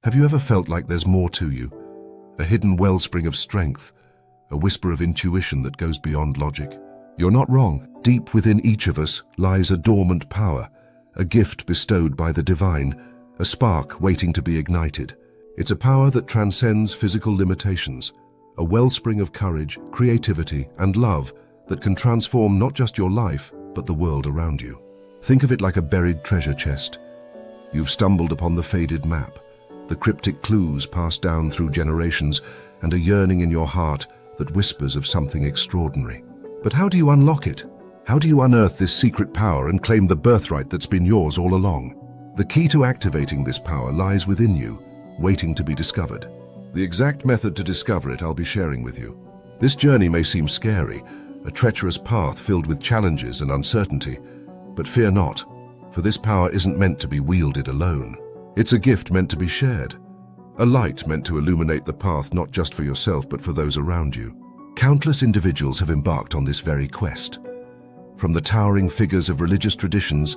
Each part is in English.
Have you ever felt like there's more to you? A hidden wellspring of strength, a whisper of intuition that goes beyond logic? You're not wrong. Deep within each of us lies a dormant power, a gift bestowed by the divine, a spark waiting to be ignited. It's a power that transcends physical limitations, a wellspring of courage, creativity, and love that can transform not just your life, but the world around you. Think of it like a buried treasure chest. You've stumbled upon the faded map, the cryptic clues passed down through generations, and a yearning in your heart that whispers of something extraordinary. But how do you unlock it? How do you unearth this secret power and claim the birthright that's been yours all along? The key to activating this power lies within you, waiting to be discovered. The exact method to discover it I'll be sharing with you. This journey may seem scary, a treacherous path filled with challenges and uncertainty, but fear not, for this power isn't meant to be wielded alone. It's a gift meant to be shared, a light meant to illuminate the path not just for yourself but for those around you. Countless individuals have embarked on this very quest. From the towering figures of religious traditions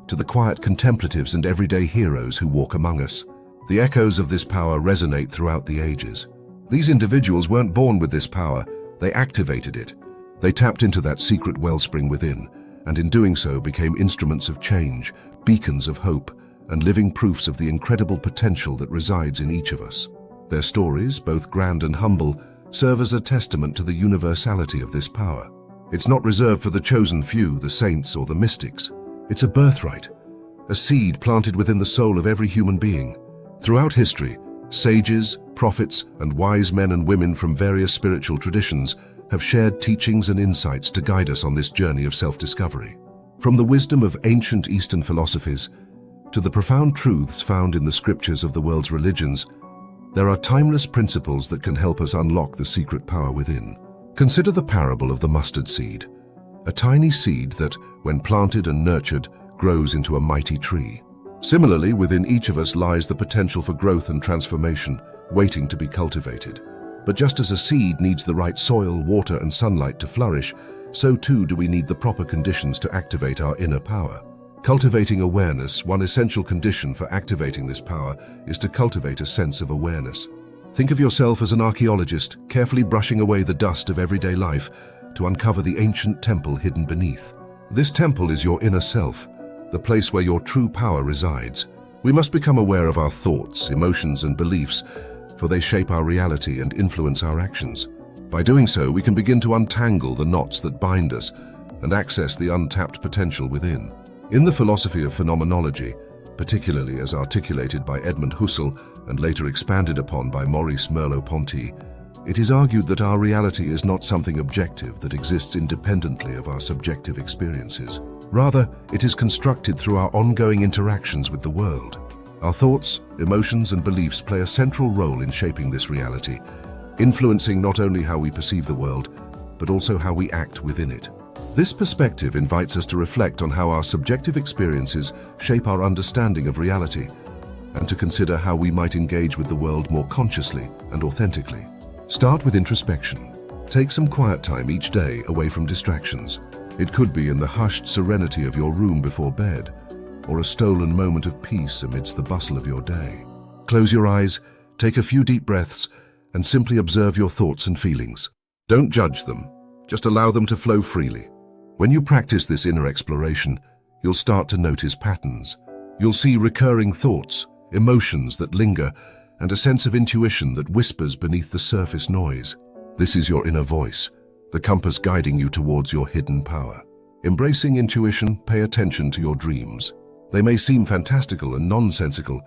to the quiet contemplatives and everyday heroes who walk among us, the echoes of this power resonate throughout the ages. These individuals weren't born with this power, they activated it. They tapped into that secret wellspring within, and in doing so became instruments of change, beacons of hope, and living proofs of the incredible potential that resides in each of us. Their stories, both grand and humble, serve as a testament to the universality of this power. It's not reserved for the chosen few, the saints or the mystics. It's a birthright, a seed planted within the soul of every human being. Throughout history, sages, prophets, and wise men and women from various spiritual traditions have shared teachings and insights to guide us on this journey of self-discovery. From the wisdom of ancient Eastern philosophies to the profound truths found in the scriptures of the world's religions, there are timeless principles that can help us unlock the secret power within. Consider the parable of the mustard seed, a tiny seed that, when planted and nurtured, grows into a mighty tree. Similarly, within each of us lies the potential for growth and transformation, waiting to be cultivated. But just as a seed needs the right soil, water, and sunlight to flourish, so too do we need the proper conditions to activate our inner power. Cultivating awareness, one essential condition for activating this power, is to cultivate a sense of awareness. Think of yourself as an archaeologist, carefully brushing away the dust of everyday life to uncover the ancient temple hidden beneath. This temple is your inner self, the place where your true power resides. We must become aware of our thoughts, emotions, and beliefs, for they shape our reality and influence our actions. By doing so, we can begin to untangle the knots that bind us and access the untapped potential within. In the philosophy of phenomenology, particularly as articulated by Edmund Husserl and later expanded upon by Maurice Merleau-Ponty, it is argued that our reality is not something objective that exists independently of our subjective experiences. Rather, it is constructed through our ongoing interactions with the world. Our thoughts, emotions, and beliefs play a central role in shaping this reality, influencing not only how we perceive the world, but also how we act within it. This perspective invites us to reflect on how our subjective experiences shape our understanding of reality, and to consider how we might engage with the world more consciously and authentically. Start with introspection. Take some quiet time each day away from distractions. It could be in the hushed serenity of your room before bed, or a stolen moment of peace amidst the bustle of your day. Close your eyes, take a few deep breaths, and simply observe your thoughts and feelings. Don't judge them, just allow them to flow freely. When you practice this inner exploration, you'll start to notice patterns. You'll see recurring thoughts, emotions that linger, and a sense of intuition that whispers beneath the surface noise. This is your inner voice, the compass guiding you towards your hidden power. Embracing intuition, pay attention to your dreams. They may seem fantastical and nonsensical,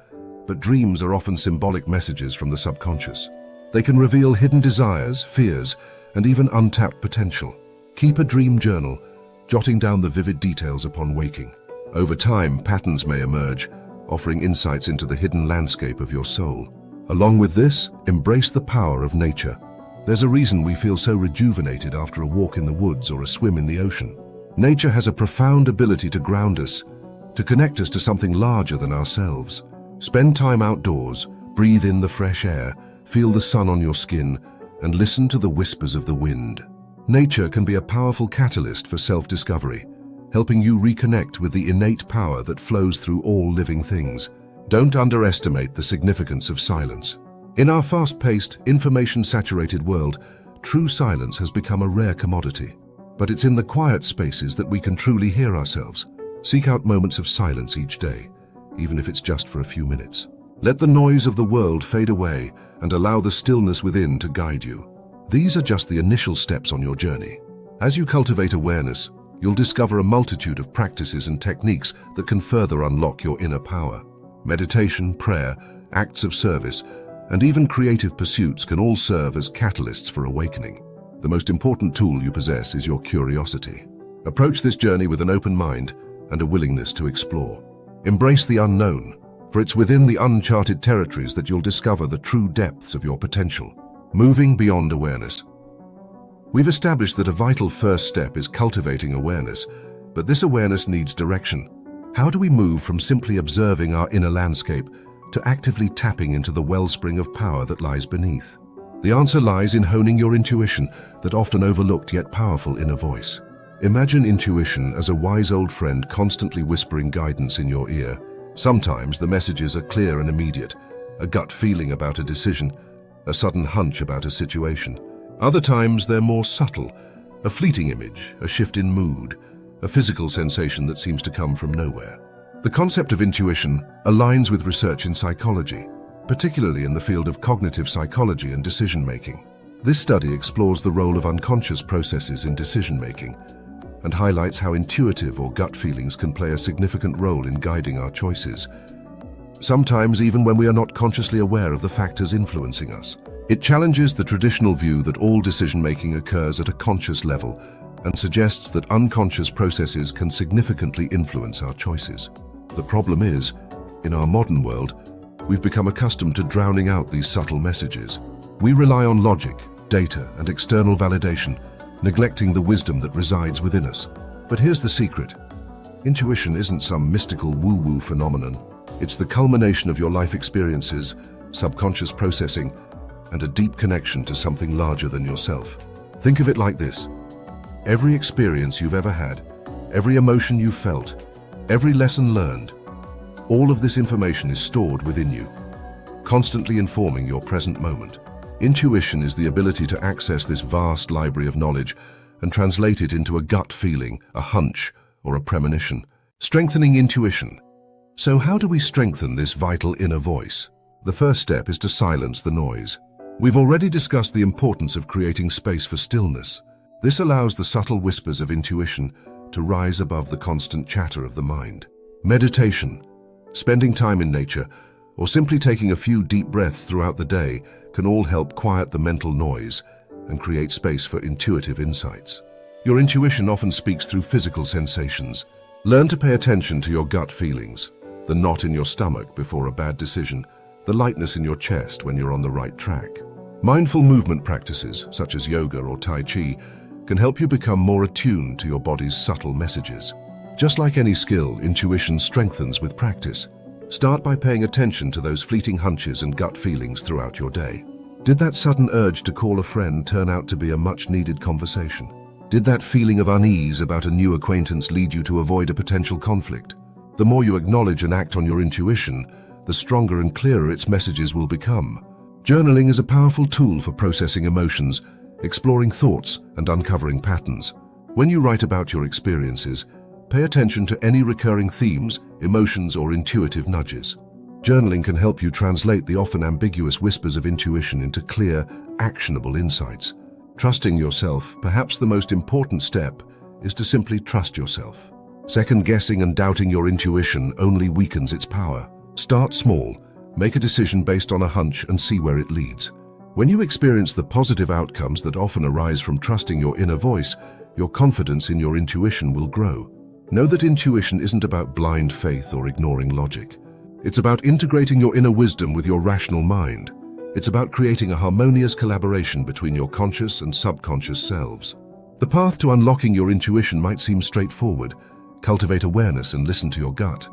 but dreams are often symbolic messages from the subconscious. They can reveal hidden desires, fears, and even untapped potential. Keep a dream journal, jotting down the vivid details upon waking. Over time, patterns may emerge, offering insights into the hidden landscape of your soul. Along with this, embrace the power of nature. There's a reason we feel so rejuvenated after a walk in the woods or a swim in the ocean. Nature has a profound ability to ground us, to connect us to something larger than ourselves. Spend time outdoors, breathe in the fresh air, feel the sun on your skin, and listen to the whispers of the wind. Nature can be a powerful catalyst for self-discovery, helping you reconnect with the innate power that flows through all living things. Don't underestimate the significance of silence. In our fast-paced, information-saturated world, true silence has become a rare commodity. But it's in the quiet spaces that we can truly hear ourselves. Seek out moments of silence each day, even if it's just for a few minutes. Let the noise of the world fade away and allow the stillness within to guide you. These are just the initial steps on your journey. As you cultivate awareness, you'll discover a multitude of practices and techniques that can further unlock your inner power. Meditation, prayer, acts of service, and even creative pursuits can all serve as catalysts for awakening. The most important tool you possess is your curiosity. Approach this journey with an open mind and a willingness to explore. Embrace the unknown, for it's within the uncharted territories that you'll discover the true depths of your potential. Moving beyond awareness. We've established that a vital first step is cultivating awareness, but this awareness needs direction. How do we move from simply observing our inner landscape to actively tapping into the wellspring of power that lies beneath? The answer lies in honing your intuition, that often overlooked yet powerful inner voice. Imagine intuition as a wise old friend constantly whispering guidance in your ear. Sometimes the messages are clear and immediate, a gut feeling about a decision, a sudden hunch about a situation. Other times they're more subtle, a fleeting image, a shift in mood, a physical sensation that seems to come from nowhere. The concept of intuition aligns with research in psychology, particularly in the field of cognitive psychology and decision-making. This study explores the role of unconscious processes in decision-making and highlights how intuitive or gut feelings can play a significant role in guiding our choices, sometimes even when we are not consciously aware of the factors influencing us. It challenges the traditional view that all decision-making occurs at a conscious level and suggests that unconscious processes can significantly influence our choices. The problem is, in our modern world, we've become accustomed to drowning out these subtle messages. We rely on logic, data, and external validation, neglecting the wisdom that resides within us. But here's the secret. Intuition isn't some mystical woo-woo phenomenon. It's the culmination of your life experiences, subconscious processing, and a deep connection to something larger than yourself. Think of it like this. Every experience you've ever had, every emotion you've felt, every lesson learned, all of this information is stored within you, constantly informing your present moment. Intuition is the ability to access this vast library of knowledge and translate it into a gut feeling, a hunch, or a premonition. Strengthening intuition. So how do we strengthen this vital inner voice? The first step is to silence the noise. We've already discussed the importance of creating space for stillness. This allows the subtle whispers of intuition to rise above the constant chatter of the mind. Meditation, spending time in nature, or simply taking a few deep breaths throughout the day can all help quiet the mental noise and create space for intuitive insights. Your intuition often speaks through physical sensations. Learn to pay attention to your gut feelings, the knot in your stomach before a bad decision, the lightness in your chest when you're on the right track. Mindful movement practices, such as yoga or Tai Chi, can help you become more attuned to your body's subtle messages. Just like any skill, intuition strengthens with practice. Start by paying attention to those fleeting hunches and gut feelings throughout your day. Did that sudden urge to call a friend turn out to be a much-needed conversation? Did that feeling of unease about a new acquaintance lead you to avoid a potential conflict? The more you acknowledge and act on your intuition, the stronger and clearer its messages will become. Journaling is a powerful tool for processing emotions, exploring thoughts, and uncovering patterns. When you write about your experiences, pay attention to any recurring themes, emotions, or intuitive nudges. Journaling can help you translate the often ambiguous whispers of intuition into clear, actionable insights. Trusting yourself, perhaps the most important step, is to simply trust yourself. Second-guessing and doubting your intuition only weakens its power. Start small, make a decision based on a hunch and see where it leads. When you experience the positive outcomes that often arise from trusting your inner voice, your confidence in your intuition will grow. Know that intuition isn't about blind faith or ignoring logic. It's about integrating your inner wisdom with your rational mind. It's about creating a harmonious collaboration between your conscious and subconscious selves. The path to unlocking your intuition might seem straightforward. Cultivate awareness and listen to your gut.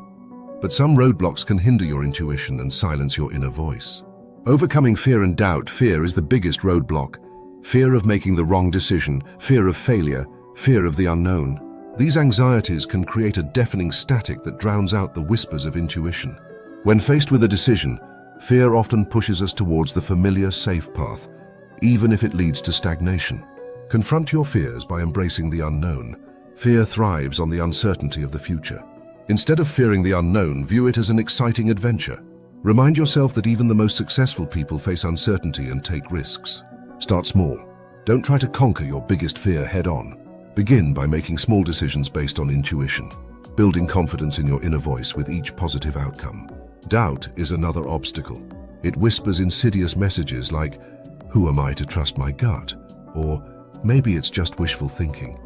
But some roadblocks can hinder your intuition and silence your inner voice. Overcoming fear and doubt. Fear is the biggest roadblock. Fear of making the wrong decision, fear of failure, fear of the unknown. These anxieties can create a deafening static that drowns out the whispers of intuition. When faced with a decision, fear often pushes us towards the familiar, safe path, even if it leads to stagnation. Confront your fears by embracing the unknown. Fear thrives on the uncertainty of the future. Instead of fearing the unknown, view it as an exciting adventure. Remind yourself that even the most successful people face uncertainty and take risks. Start small. Don't try to conquer your biggest fear head-on. Begin by making small decisions based on intuition, building confidence in your inner voice with each positive outcome. Doubt is another obstacle. It whispers insidious messages like, "Who am I to trust my gut?" Or, "Maybe it's just wishful thinking."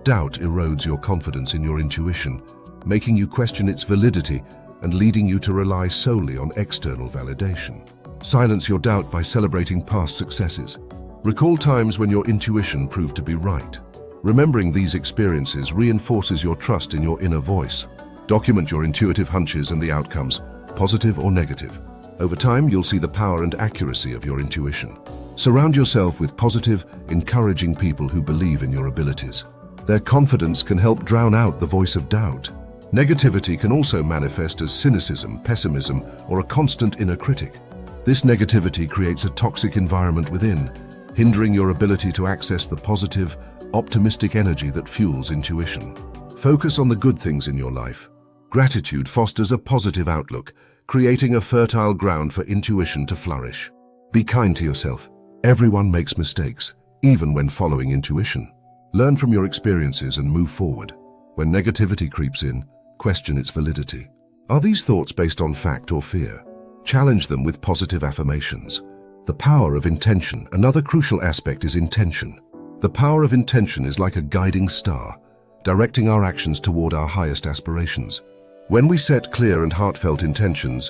Doubt erodes your confidence in your intuition, making you question its validity and leading you to rely solely on external validation. Silence your doubt by celebrating past successes. Recall times when your intuition proved to be right. Remembering these experiences reinforces your trust in your inner voice. Document your intuitive hunches and the outcomes, positive or negative. Over time, you'll see the power and accuracy of your intuition. Surround yourself with positive, encouraging people who believe in your abilities. Their confidence can help drown out the voice of doubt. Negativity can also manifest as cynicism, pessimism, or a constant inner critic. This negativity creates a toxic environment within, hindering your ability to access the positive, optimistic energy that fuels intuition. Focus on the good things in your life. Gratitude fosters a positive outlook, creating a fertile ground for intuition to flourish. Be kind to yourself. Everyone makes mistakes, even when following intuition. Learn from your experiences and move forward. When negativity creeps in, question its validity. Are these thoughts based on fact or fear? Challenge them with positive affirmations. The power of intention. Another crucial aspect is intention. The power of intention is like a guiding star, directing our actions toward our highest aspirations. When we set clear and heartfelt intentions,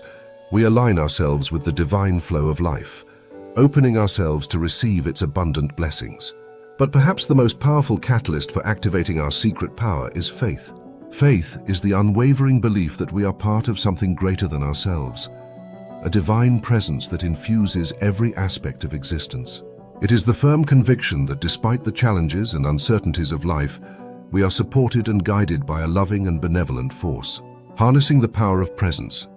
we align ourselves with the divine flow of life, opening ourselves to receive its abundant blessings. But perhaps the most powerful catalyst for activating our secret power is faith. Faith is the unwavering belief that we are part of something greater than ourselves, a divine presence that infuses every aspect of existence. It is the firm conviction that despite the challenges and uncertainties of life, we are supported and guided by a loving and benevolent force. Harnessing the power of presence.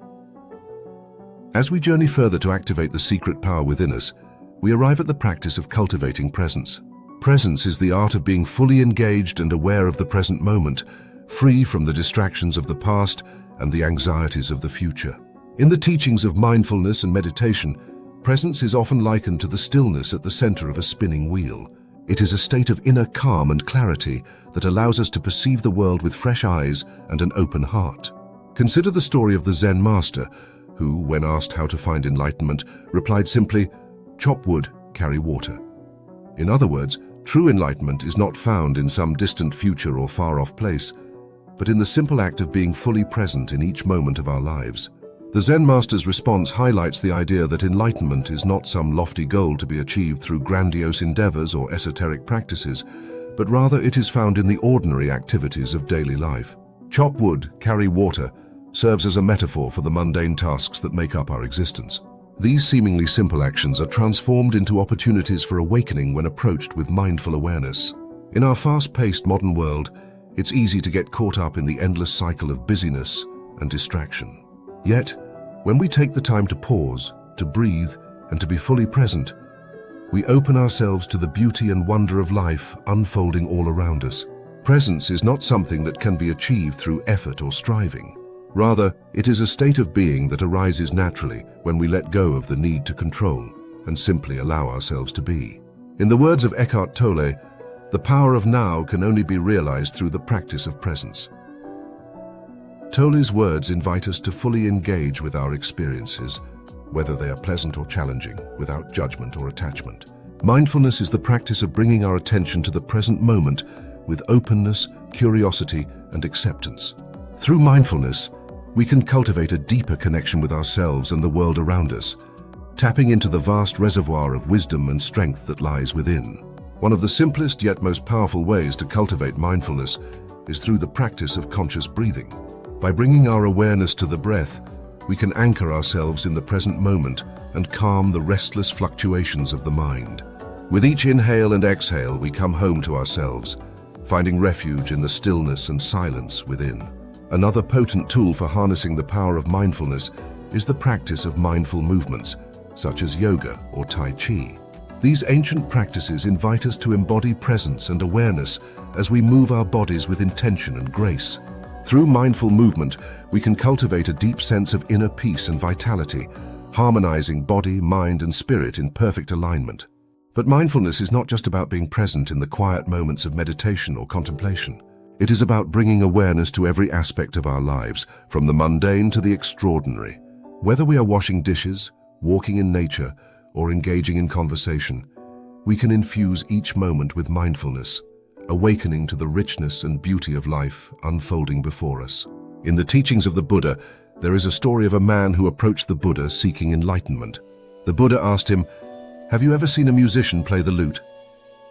As we journey further to activate the secret power within us, we arrive at the practice of cultivating presence. Presence is the art of being fully engaged and aware of the present moment, free from the distractions of the past and the anxieties of the future. In the teachings of mindfulness and meditation, presence is often likened to the stillness at the center of a spinning wheel. It is a state of inner calm and clarity that allows us to perceive the world with fresh eyes and an open heart. Consider the story of the Zen master, who, when asked how to find enlightenment, replied simply, "Chop wood, carry water." In other words, true enlightenment is not found in some distant future or far-off place, but in the simple act of being fully present in each moment of our lives. The Zen master's response highlights the idea that enlightenment is not some lofty goal to be achieved through grandiose endeavors or esoteric practices, but rather it is found in the ordinary activities of daily life. Chop wood, carry water serves as a metaphor for the mundane tasks that make up our existence. These seemingly simple actions are transformed into opportunities for awakening when approached with mindful awareness. In our fast-paced modern world, it's easy to get caught up in the endless cycle of busyness and distraction. Yet, when we take the time to pause, to breathe, and to be fully present, we open ourselves to the beauty and wonder of life unfolding all around us. Presence is not something that can be achieved through effort or striving. Rather, it is a state of being that arises naturally when we let go of the need to control and simply allow ourselves to be. In the words of Eckhart Tolle, the power of now can only be realized through the practice of presence. Tolle's words invite us to fully engage with our experiences, whether they are pleasant or challenging, without judgment or attachment. Mindfulness is the practice of bringing our attention to the present moment with openness, curiosity, and acceptance. Through mindfulness, we can cultivate a deeper connection with ourselves and the world around us, tapping into the vast reservoir of wisdom and strength that lies within. One of the simplest yet most powerful ways to cultivate mindfulness is through the practice of conscious breathing. By bringing our awareness to the breath, we can anchor ourselves in the present moment and calm the restless fluctuations of the mind. With each inhale and exhale, we come home to ourselves, finding refuge in the stillness and silence within. Another potent tool for harnessing the power of mindfulness is the practice of mindful movements, such as yoga or Tai Chi. These ancient practices invite us to embody presence and awareness as we move our bodies with intention and grace. Through mindful movement, we can cultivate a deep sense of inner peace and vitality, harmonizing body, mind, and spirit in perfect alignment. But mindfulness is not just about being present in the quiet moments of meditation or contemplation. It is about bringing awareness to every aspect of our lives, from the mundane to the extraordinary. Whether we are washing dishes, walking in nature, or engaging in conversation, we can infuse each moment with mindfulness, awakening to the richness and beauty of life unfolding before us. In the teachings of the Buddha, there is a story of a man who approached the Buddha seeking enlightenment. The Buddha asked him, "Have you ever seen a musician play the lute?"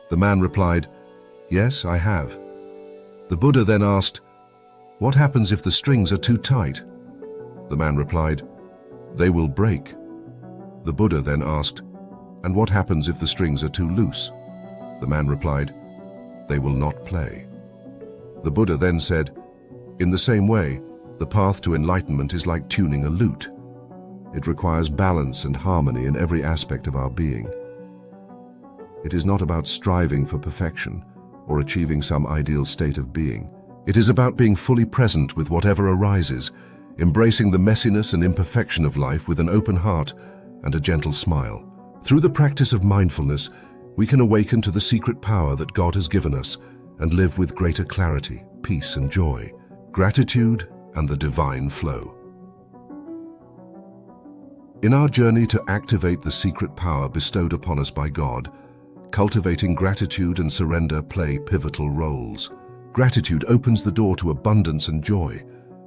The man replied, "Yes, I have." The Buddha then asked, "What happens if the strings are too tight?" The man replied, "They will break." The Buddha then asked, "And what happens if the strings are too loose?" The man replied, "They will not play." The Buddha then said, "In the same way, the path to enlightenment is like tuning a lute. It requires balance and harmony in every aspect of our being. It is not about striving for perfection or achieving some ideal state of being. It is about being fully present with whatever arises, embracing the messiness and imperfection of life with an open heart and a gentle smile. Through the practice of mindfulness, we can awaken to the secret power that God has given us and live with greater clarity, peace, and joy, gratitude, and the divine flow. In our journey to activate the secret power bestowed upon us by God, cultivating gratitude and surrender play pivotal roles. Gratitude opens the door to abundance and joy,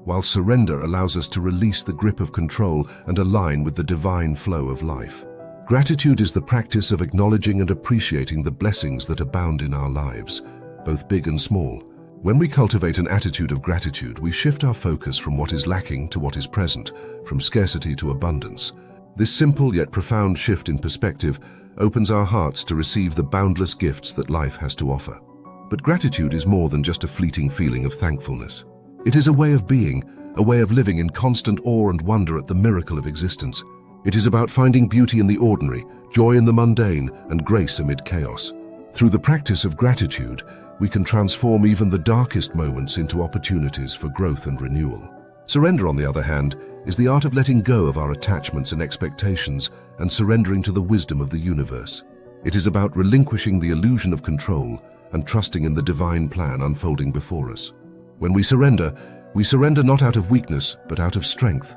while surrender allows us to release the grip of control and align with the divine flow of life. Gratitude is the practice of acknowledging and appreciating the blessings that abound in our lives, both big and small. When we cultivate an attitude of gratitude, we shift our focus from what is lacking to what is present, from scarcity to abundance. This simple yet profound shift in perspective opens our hearts to receive the boundless gifts that life has to offer. But gratitude is more than just a fleeting feeling of thankfulness. It is a way of being, a way of living in constant awe and wonder at the miracle of existence. It is about finding beauty in the ordinary, joy in the mundane, and grace amid chaos. Through the practice of gratitude, we can transform even the darkest moments into opportunities for growth and renewal. Surrender, on the other hand, is the art of letting go of our attachments and expectations and surrendering to the wisdom of the universe. It is about relinquishing the illusion of control and trusting in the divine plan unfolding before us. When we surrender not out of weakness, but out of strength,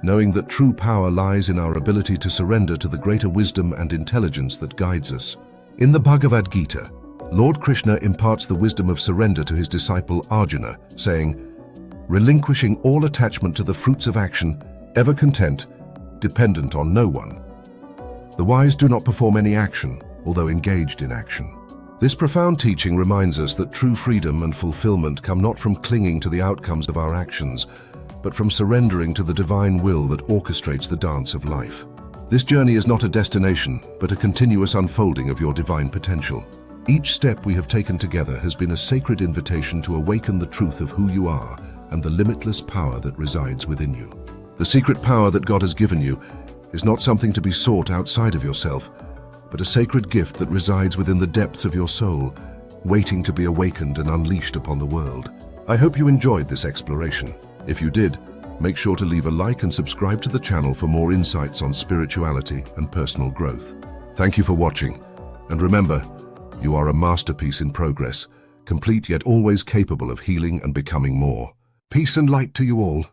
knowing that true power lies in our ability to surrender to the greater wisdom and intelligence that guides us. In the Bhagavad Gita, Lord Krishna imparts the wisdom of surrender to his disciple Arjuna, saying, "Relinquishing all attachment to the fruits of action, ever content, dependent on no one. The wise do not perform any action, although engaged in action." This profound teaching reminds us that true freedom and fulfillment come not from clinging to the outcomes of our actions, but from surrendering to the divine will that orchestrates the dance of life. This journey is not a destination, but a continuous unfolding of your divine potential. Each step we have taken together has been a sacred invitation to awaken the truth of who you are and the limitless power that resides within you. The secret power that God has given you is not something to be sought outside of yourself, but a sacred gift that resides within the depths of your soul, waiting to be awakened and unleashed upon the world. I hope you enjoyed this exploration. If you did, make sure to leave a like and subscribe to the channel for more insights on spirituality and personal growth. Thank you for watching, and remember, you are a masterpiece in progress, complete yet always capable of healing and becoming more. Peace and light to you all.